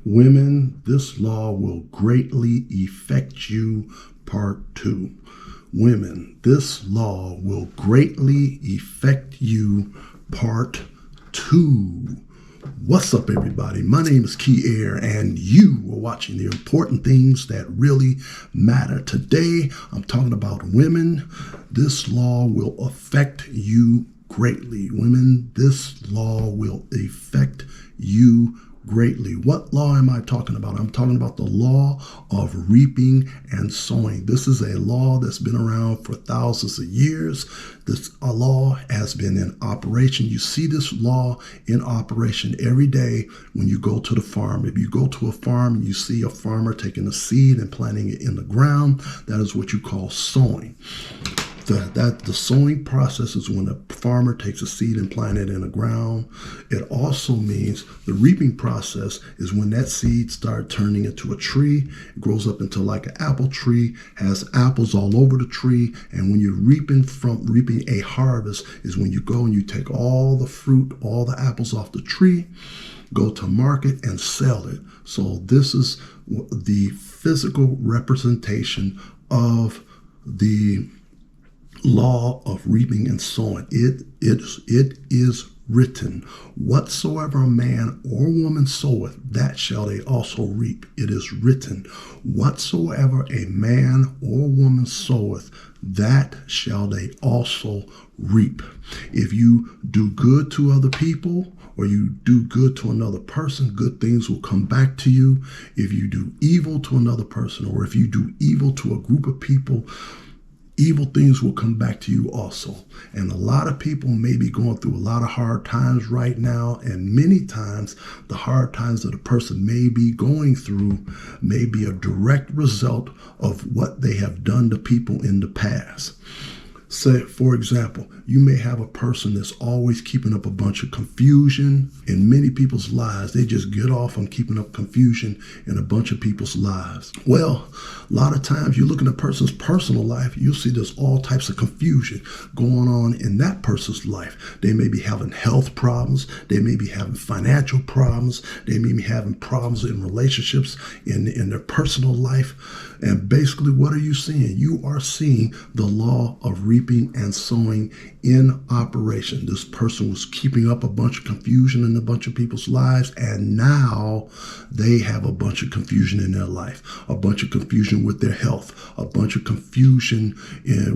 Women, this law will greatly affect you, part 2. Women, this law will greatly affect you, part 2. What's up, everybody? My name is Key Air, and you are watching the important things that really matter. Today, I'm talking about women. This law will affect you greatly. Women, this law will affect you greatly. What law am I talking about? I'm talking about the law of reaping and sowing. This is a law that's been around for thousands of years. This law has been in operation. You see this law in operation every day when you go to the farm. If you go to a farm and you see a farmer taking a seed and planting it in the ground, that is what you call sowing. The sowing process is when a farmer takes a seed and plants it in the ground. It also means the reaping process is when that seed starts turning into a tree. It grows up into like an apple tree, has apples all over the tree. And when you're reaping a harvest is when you go and you take all the fruit, all the apples off the tree, go to market and sell it. So this is the physical representation of the law of reaping and sowing. It is written, whatsoever a man or woman soweth, that shall they also reap. It is written, whatsoever a man or woman soweth, that shall they also reap. If you do good to other people, or you do good to another person, good things will come back to you. If you do evil to another person, or if you do evil to a group of people, evil things will come back to you also. And a lot of people may be going through a lot of hard times right now. And many times the hard times that a person may be going through may be a direct result of what they have done to people in the past. Say, for example, you may have a person that's always keeping up a bunch of confusion in many people's lives. They just get off on keeping up confusion in a bunch of people's lives. Well, a lot of times you look at a person's personal life, you'll see there's all types of confusion going on in that person's life. They may be having health problems. They may be having financial problems. They may be having problems in relationships, in their personal life. And basically, what are you seeing? You are seeing the law of reaping and sowing in operation. This person was keeping up a bunch of confusion in a bunch of people's lives, and now they have a bunch of confusion in their life, a bunch of confusion with their health, a bunch of confusion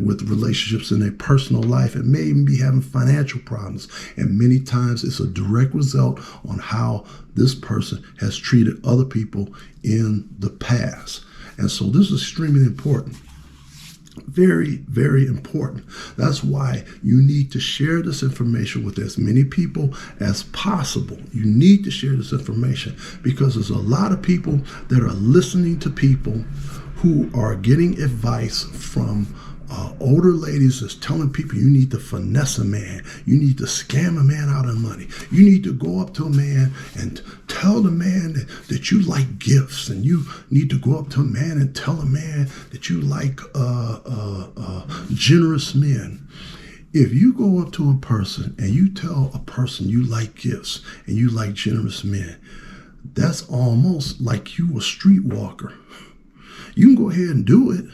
with relationships in their personal life, and may even be having financial problems. And many times it's a direct result on how this person has treated other people in the past. And so this is extremely important. Very, very important. That's why you need to share this information with as many people as possible. You need to share this information because there's a lot of people that are listening to people who are getting advice from older ladies that's telling people you need to finesse a man. You need to scam a man out of money. You need to go up to a man and tell the man that you like gifts. And you need to go up to a man and tell a man that you like generous men. If you go up to a person and you tell a person you like gifts and you like generous men, that's almost like you a streetwalker. You can go ahead and do it,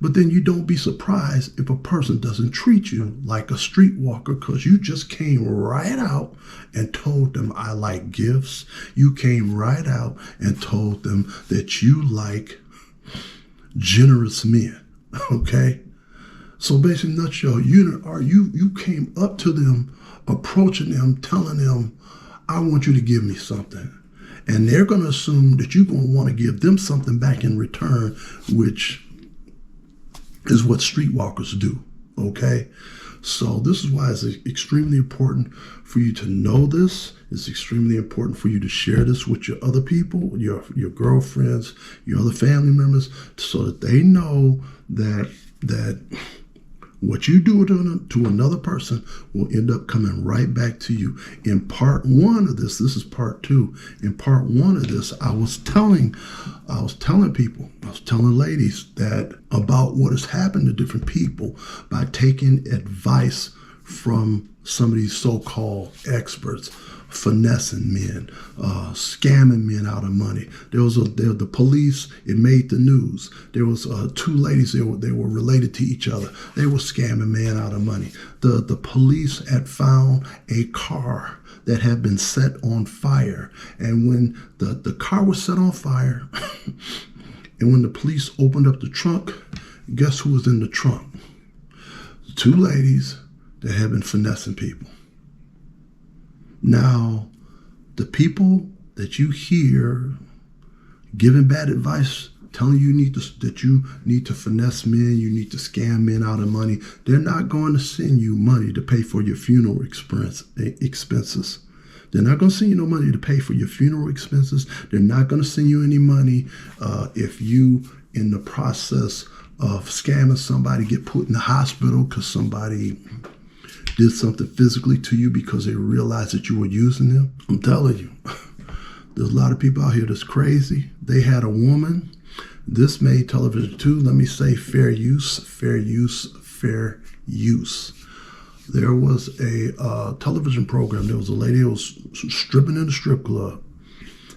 but then you don't be surprised if a person doesn't treat you like a streetwalker because you just came right out and told them I like gifts. You came right out and told them that you like generous men. Okay? So basically, in a nutshell, you came up to them, approaching them, telling them, I want you to give me something. And they're going to assume that you're going to want to give them something back in return, which is what streetwalkers do, okay? So this is why it's extremely important for you to know this. It's extremely important for you to share this with your other people, your girlfriends, your other family members, so that they know that what you do to another person will end up coming right back to you. In part 1 of this is part 2. In part 1 of this, I was telling ladies that about what has happened to different people by taking advice from some of these so-called experts. finessing men, scamming men out of money. The police. It made the news. There was two ladies. They were related to each other. They were scamming men out of money. The police had found a car that had been set on fire, and when the car was set on fire, and when the police opened up the trunk, guess who was in the trunk? Two ladies that had been finessing people. Now, the people that you hear giving bad advice, telling you that you need to finesse men, you need to scam men out of money, they're not going to send you money to pay for your funeral expenses. They're not going to send you no money to pay for your funeral expenses. They're not going to send you any money if you, in the process of scamming somebody, get put in the hospital because somebody did something physically to you because they realized that you were using them. I'm telling you, there's a lot of people out here that's crazy. They had a woman. This made television too. Let me say fair use, fair use, fair use. There was a television program. There was a lady who was stripping in a strip club.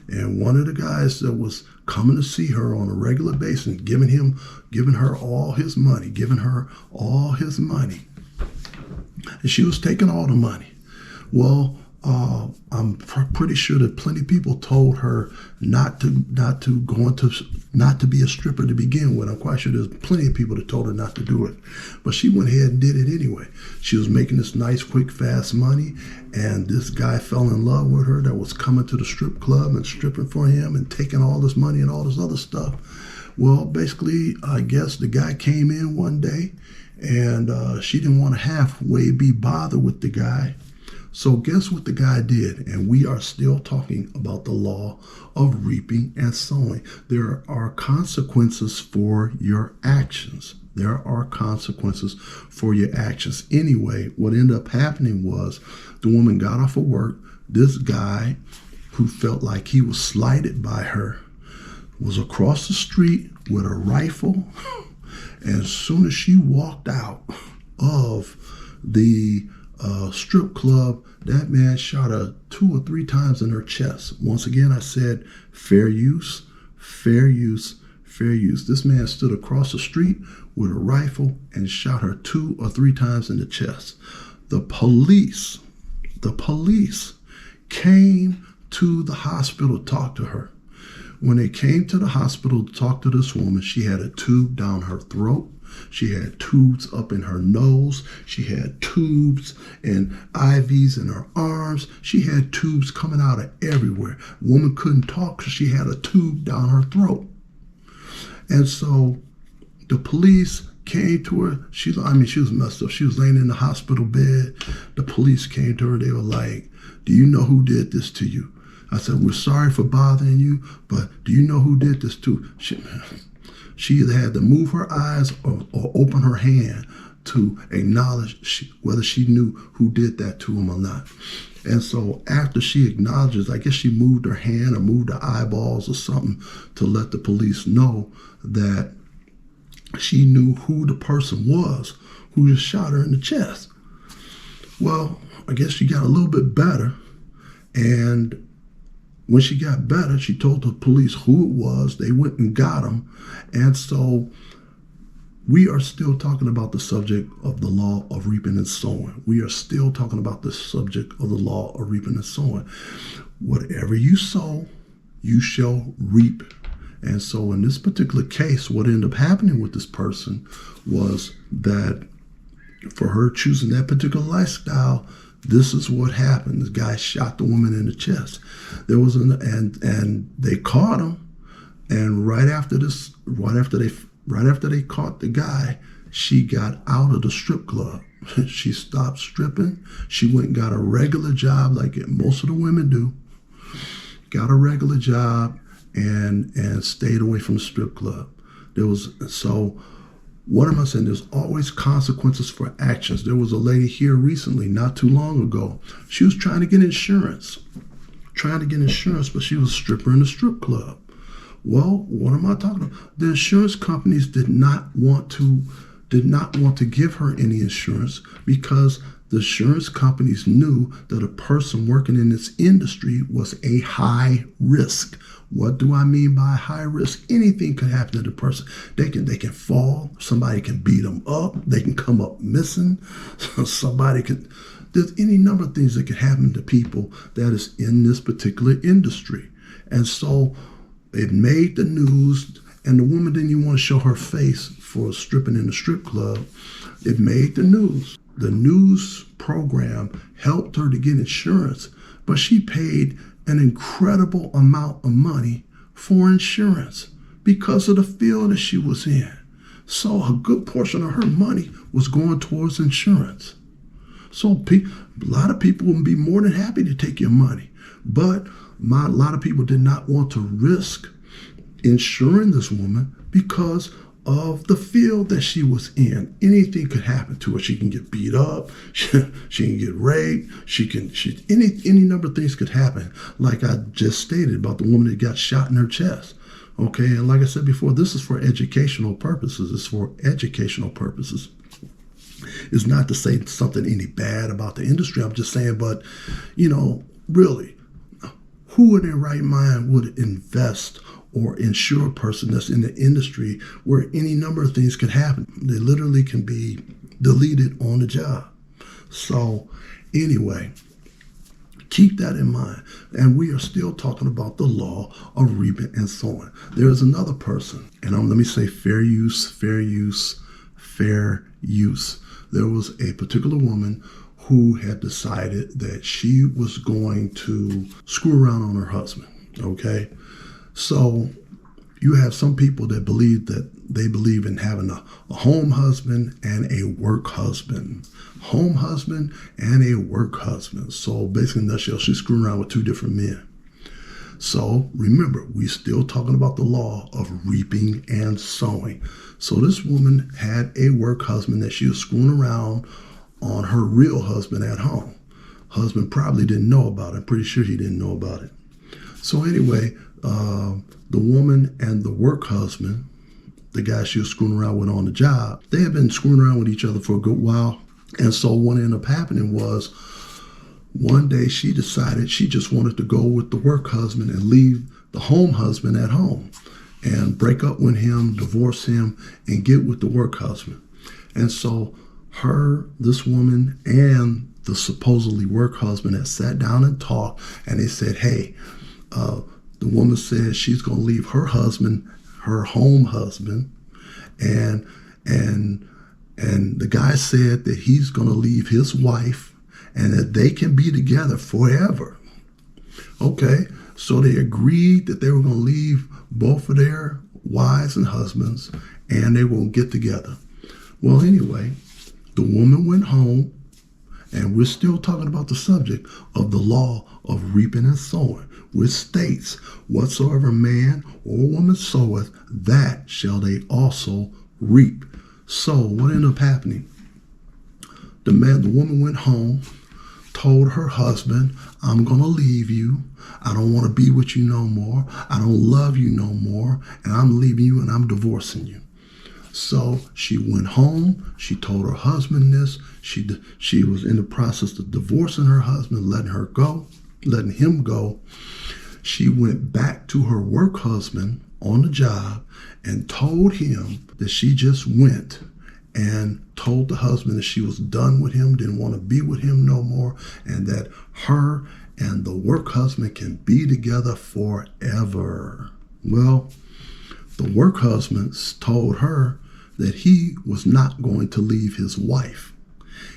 And one of the guys that was coming to see her on a regular basis, giving her all his money. And she was taking all the money. Well, I'm pretty sure that plenty of people told her not to be a stripper to begin with. I'm quite sure there's plenty of people that told her not to do it, but she went ahead and did it anyway. She was making this nice, quick, fast money, and this guy fell in love with her that was coming to the strip club and stripping for him and taking all this money and all this other stuff. Well, basically, I guess the guy came in one day, and she didn't want to halfway be bothered with the guy. So guess what the guy did? And we are still talking about the law of reaping and sowing. There are consequences for your actions. There are consequences for your actions. Anyway, what ended up happening was the woman got off of work. This guy, who felt like he was slighted by her, was across the street with a rifle. And as soon as she walked out of the strip club, that man shot her 2 or 3 times in her chest. Once again, I said fair use, fair use, fair use. This man stood across the street with a rifle and shot her 2 or 3 times in the chest. The police came to the hospital to talk to her. When they came to the hospital to talk to this woman, she had a tube down her throat. She had tubes up in her nose. She had tubes and IVs in her arms. She had tubes coming out of everywhere. The woman couldn't talk because she had a tube down her throat. And so the police came to her. She was messed up. She was laying in the hospital bed. The police came to her. They were like, "Do you know who did this to you?" I said, "We're sorry for bothering you, but do you know who did this to?" She either had to move her eyes or open her hand to acknowledge whether she knew who did that to him or not. And so after she acknowledges, I guess she moved her hand or moved her eyeballs or something to let the police know that she knew who the person was who just shot her in the chest. Well, I guess she got a little bit better, and when she got better, she told the police who it was. They went and got him. And so we are still talking about the subject of the law of reaping and sowing. We are still talking about the subject of the law of reaping and sowing. Whatever you sow, you shall reap. And so in this particular case, what ended up happening with this person was that for her choosing that particular lifestyle, this is what happened. This guy shot the woman in the chest. There was and they caught him. And right after they caught the guy, she got out of the strip club. She stopped stripping. She went and got a regular job like most of the women do. Got a regular job and stayed away from the strip club. What am I saying? There's always consequences for actions. There was a lady here recently, not too long ago. She was trying to get insurance, but she was a stripper in a strip club. Well, what am I talking about? The insurance companies did not want to give her any insurance because The insurance companies knew that a person working in this industry was a high risk. What do I mean by high risk? Anything could happen to the person. They can fall. Somebody can beat them up. They can come up missing. Somebody could. There's any number of things that can happen to people that is in this particular industry. And so it made the news, and the woman didn't even want to show her face for stripping in the strip club. It made the news. The news program helped her to get insurance, but she paid an incredible amount of money for insurance because of the field that she was in. So a good portion of her money was going towards insurance. So a lot of people would be more than happy to take your money, but a lot of people did not want to risk insuring this woman because of the field that she was in. Anything could happen to her. She can get beat up. She can get raped. Any number of things could happen. Like I just stated about the woman that got shot in her chest. Okay, and like I said before, this is for educational purposes. It's for educational purposes. It's not to say something any bad about the industry. I'm just saying, but really, who in their right mind would invest or insure a person that's in the industry where any number of things could happen? They literally can be deleted on the job. So anyway, keep that in mind. And we are still talking about the law of reaping and sowing. There's another person, and let me say fair use, fair use, fair use. There was a particular woman who had decided that she was going to screw around on her husband, okay? So you have some people that believe in having a home husband and a work husband. Home husband and a work husband. So basically, in a nutshell, she's screwing around with two different men. So remember, we're still talking about the law of reaping and sowing. So this woman had a work husband that she was screwing around on her real husband at home. Husband probably didn't know about it. I'm pretty sure he didn't know about it. So anyway, the woman and the work husband, the guy she was screwing around with on the job, they had been screwing around with each other for a good while. And so what ended up happening was one day she decided she just wanted to go with the work husband and leave the home husband at home and break up with him, divorce him, and get with the work husband. And so this woman and the supposedly work husband had sat down and talked, and they said, hey, the woman said she's going to leave her husband, her home husband, and the guy said that he's going to leave his wife and that they can be together forever. Okay, so they agreed that they were going to leave both of their wives and husbands and they won't get together. Well, anyway, the woman went home, and we're still talking about the subject of the law of reaping and sowing, which states, whatsoever man or woman soweth, that shall they also reap. So what ended up happening? The woman went home, told her husband, I'm going to leave you. I don't want to be with you no more. I don't love you no more. And I'm leaving you and I'm divorcing you. So she went home. She told her husband this. She was in the process of divorcing her husband, letting him go. She went back to her work husband on the job and told him that she just went and told the husband that she was done with him, didn't want to be with him no more, and that her and the work husband can be together forever. Well, the work husband told her that he was not going to leave his wife.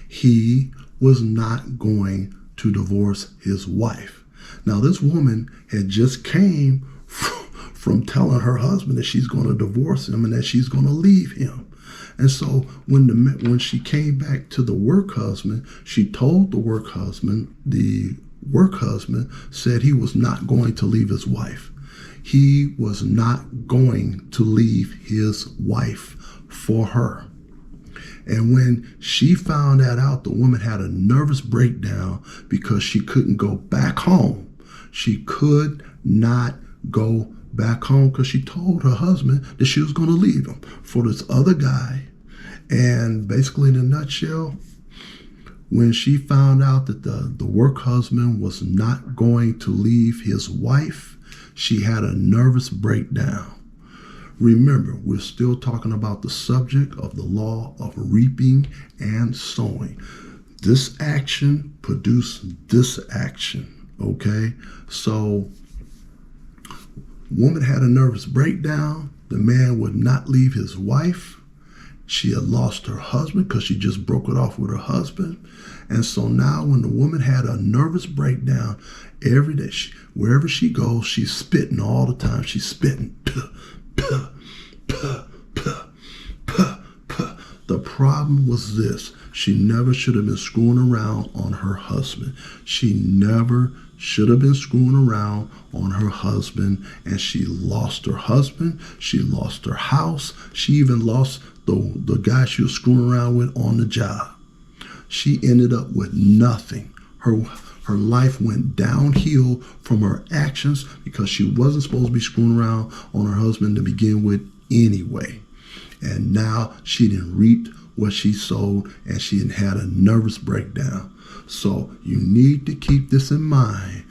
He was not going to divorce his wife. Now, this woman had just came from telling her husband that she's going to divorce him and that she's going to leave him. And so when she came back to the work husband, she told the work husband said he was not going to leave his wife. He was not going to leave his wife for her. And when she found that out, the woman had a nervous breakdown because she couldn't go back home. She could not go back home because she told her husband that she was going to leave him for this other guy. And basically, in a nutshell, When she found out that the work husband was not going to leave his wife, she had a nervous breakdown. Remember, we're still talking about the subject of the law of reaping and sowing. This action produced this action, okay? So, woman had a nervous breakdown. The man would not leave his wife. She had lost her husband because she just broke it off with her husband. And so now when the woman had a nervous breakdown, every day, wherever she goes, she's spitting all the time. She's spitting. The problem was this. She never should have been screwing around on her husband. She never should have been screwing around on her husband, and she lost her husband. She lost her house. She even lost the guy she was screwing around with on the job. She ended up with nothing. Her life went downhill from her actions because she wasn't supposed to be screwing around on her husband to begin with anyway. And now she didn't reap what she sowed, and she had a nervous breakdown. So you need to keep this in mind.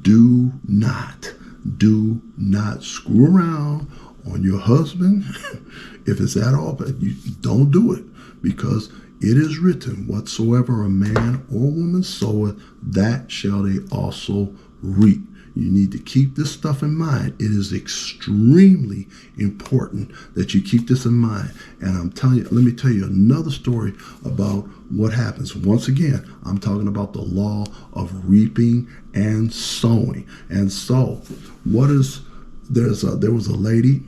Do not screw around on your husband. If it's at all, but you don't do it, because it is written, whatsoever a man or woman soweth, that shall they also reap. You need to keep this stuff in mind. It is extremely important that you keep this in mind. And I'm telling you, let me tell you another story about what happens. Once again, I'm talking about the law of reaping and sowing. And so, there was a lady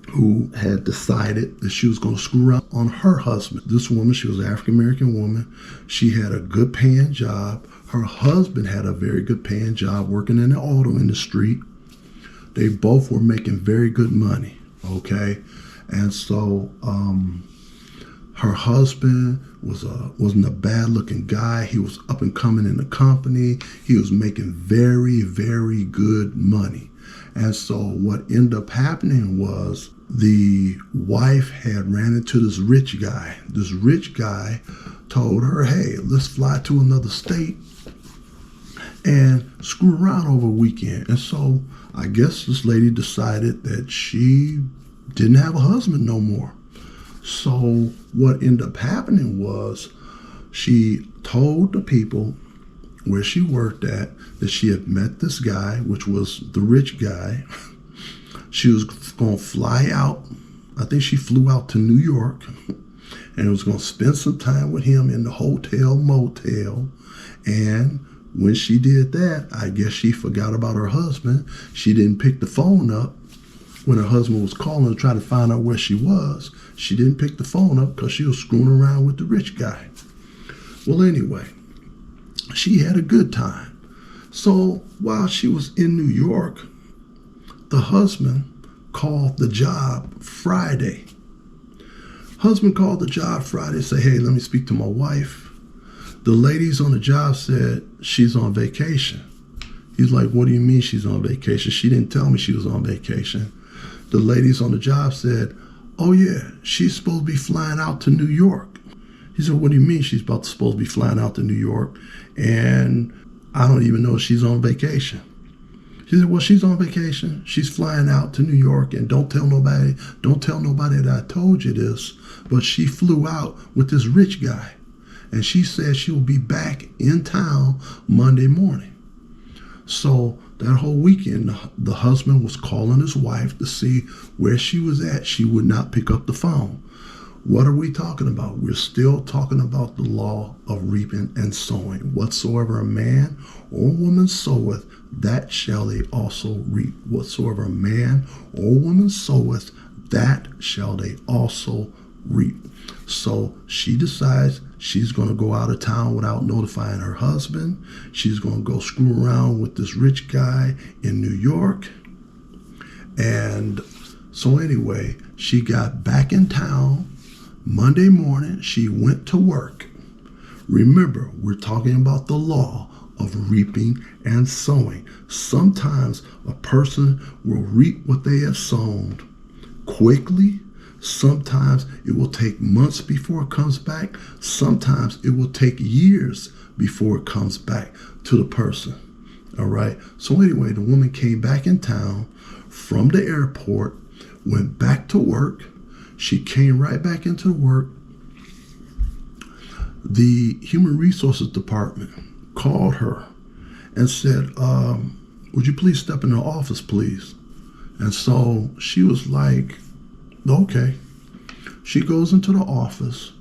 who had decided that she was going to screw around on her husband. This woman, she was an African-American woman. She had a good paying job. Her husband had a very good paying job working in the auto industry. They both were making very good money, okay? And so her husband wasn't a bad looking guy. He was up and coming in the company. He was making very, very good money. And so what ended up happening was the wife had ran into this rich guy. This rich guy told her, hey, let's fly to another state and screw around over a weekend. And so I guess this lady decided that she didn't have a husband no more. So what ended up happening was she told the people where she worked at that she had met this guy, which was the rich guy. She was going to fly out. I think she flew out to New York and was going to spend some time with him in the hotel motel. And when she did that, I guess she forgot about her husband. She didn't pick the phone up when her husband was calling to try to find out where she was. She didn't pick the phone up because she was screwing around with the rich guy. Well, anyway, she had a good time. So while she was in New York, the husband called the job Friday. Husband called the job Friday and said, hey, let me speak to my wife. The ladies on the job said she's on vacation. He's like, what do you mean she's on vacation? She didn't tell me she was on vacation. The ladies on the job said, oh yeah, she's supposed to be flying out to New York. He said, what do you mean she's supposed to be flying out to New York? And I don't even know if she's on vacation. She said, well, she's on vacation. She's flying out to New York, and don't tell nobody that I told you this, but she flew out with this rich guy. And she said she will be back in town Monday morning. So that whole weekend, the husband was calling his wife to see where she was at. She would not pick up the phone. What are we talking about? We're still talking about the law of reaping and sowing. Whatsoever a man or woman soweth, that shall they also reap. Whatsoever a man or woman soweth, that shall they also reap. So she decides she's going to go out of town without notifying her husband. She's going to go screw around with this rich guy in New York. And so anyway, she got back in town. Monday morning, she went to work. Remember, we're talking about the law of reaping and sowing. Sometimes a person will reap what they have sown quickly. Sometimes it will take months before it comes back. Sometimes it will take years before it comes back to the person. All right. So anyway, the woman came back in town from the airport, went back to work. She came right back into work. The Human Resources Department called her and said, would you please step in the office, please? And so she was like, okay. She goes into the office.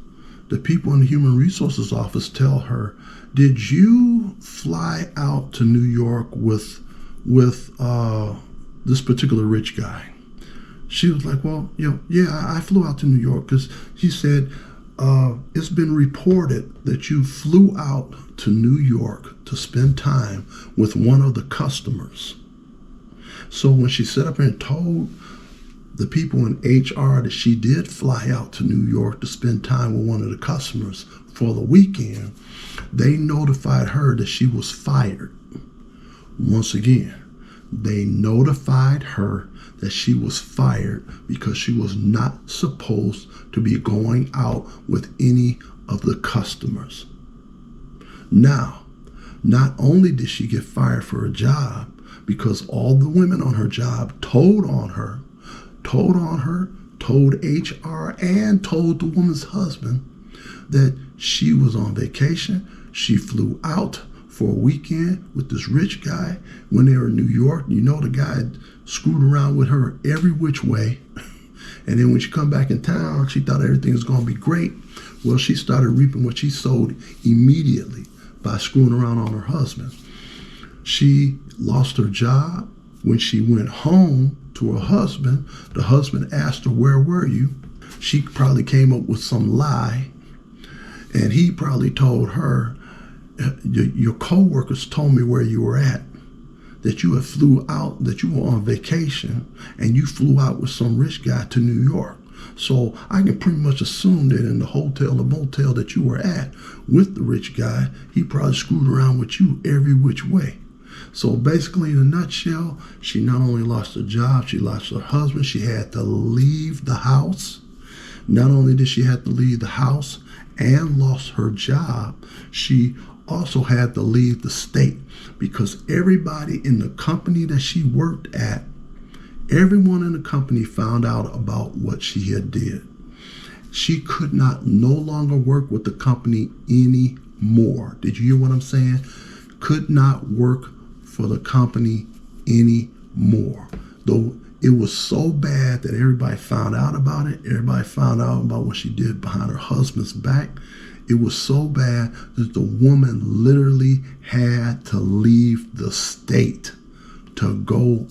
The people in the Human Resources office tell her, did you fly out to New York with this particular rich guy? She was like, well, yeah, I flew out to New York because she said, it's been reported that you flew out to New York to spend time with one of the customers. So when she sat up and told the people in HR that she did fly out to New York to spend time with one of the customers for the weekend, they notified her that she was fired. Once again, they notified her that she was fired because she was not supposed to be going out with any of the customers. Now, not only did she get fired for her job, because all the women on her job told HR and told the woman's husband that she was on vacation. She flew out for a weekend with this rich guy when they were in New York. You know, the guy screwed around with her every which way. And then when she come back in town, she thought everything was going to be great. Well, she started reaping what she sowed immediately by screwing around on her husband. She lost her job. When she went home to her husband, the husband asked her, where were you? She probably came up with some lie. And he probably told her, your co-workers told me where you were at, that you had flew out, that you were on vacation, and you flew out with some rich guy to New York. So I can pretty much assume that in the hotel or motel that you were at with the rich guy, he probably screwed around with you every which way. So basically, in a nutshell, she not only lost her job, she lost her husband. She had to leave the house. Not only did she have to leave the house and lost her job, she also had to leave the state because everybody in the company that she worked at, everyone in the company found out about what she had did. She could no longer work with the company anymore. Did you hear what I'm saying? Could not work for the company anymore. Though it was so bad that everybody found out about it. Everybody found out about what she did behind her husband's back. It was so bad that the woman literally had to leave the state to go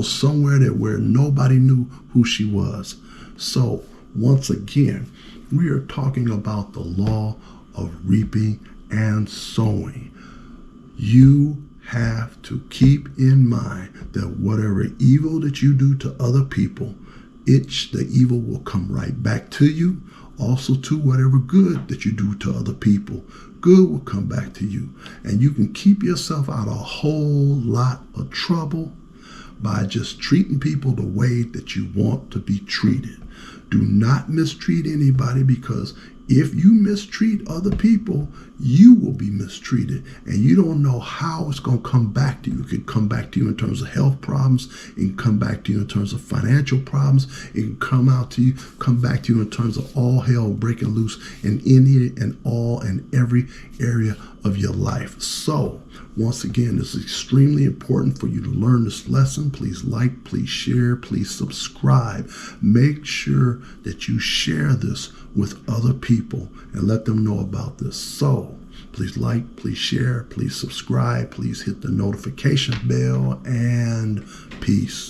somewhere where nobody knew who she was. So once again, we are talking about the law of reaping and sowing. You have to keep in mind that whatever evil that you do to other people, the evil will come right back to you. Also to whatever good that you do to other people, good will come back to you. And you can keep yourself out of a whole lot of trouble by just treating people the way that you want to be treated. Do not mistreat anybody, because if you mistreat other people, you will be mistreated, and you don't know how it's going to come back to you. It could come back to you in terms of health problems. It can come back to you in terms of financial problems. It can come back to you in terms of all hell breaking loose in any and all and every area of your life. So once again, it's extremely important for you to learn this lesson. Please like, please share, please subscribe. Make sure that you share this with other people and let them know about this. So please like, please share, please subscribe, please hit the notification bell, and peace.